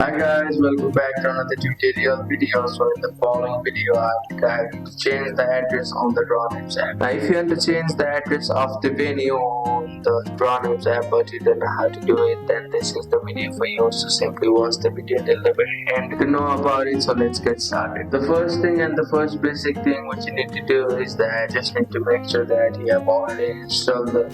Hi guys, welcome back to another tutorial video. So in the following video, I'll guide you to change the address on the DrawNames app. Now if you want to change the address of the venue on the DrawNames app but you don't know how to do it, then this is the video for you. So simply watch the video till the very end to know about it. So let's get started. The first thing and the first basic thing which you need to do is that just need to make sure that you have already installed the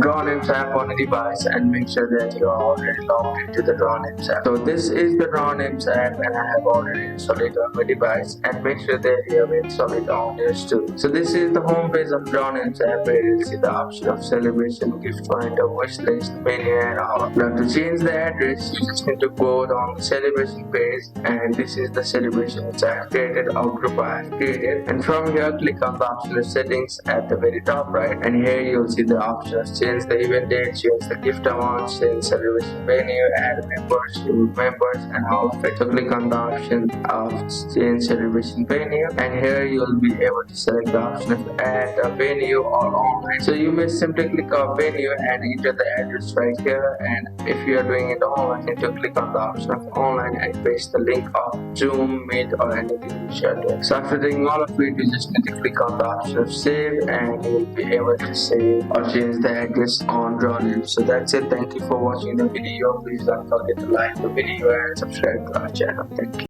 DrawNames app on a device and make sure that you are already logged into the DrawNames app. So this is the DrawNames app and I have already installed it on my device, and make sure that you have installed it on yours too. So this is the home page of DrawNames app where you'll see the option of celebration, gift finder, wish list, menu and all. Now to change the address you just need to go on the celebration page, and this is the celebration which I have created or group I have created, and from here click on the option of settings at the very top right, and here you'll see the options: change the event date, change the gift amount, change celebration venue, add members, remove members and all of it. So click on the option of change celebration venue, and here you'll be able to select the option of add a venue or online. So you may simply click on venue and enter the address right here, and if you are doing it online you need to click on the option of online and paste the link of Zoom, Meet or anything which you are doing. So after doing all of it you just need to click on the option of save, and you will be able to save or change the address on DrawNames. So that's it. Thank you for watching the video. Please don't forget to like the video and subscribe to our channel. Thank you.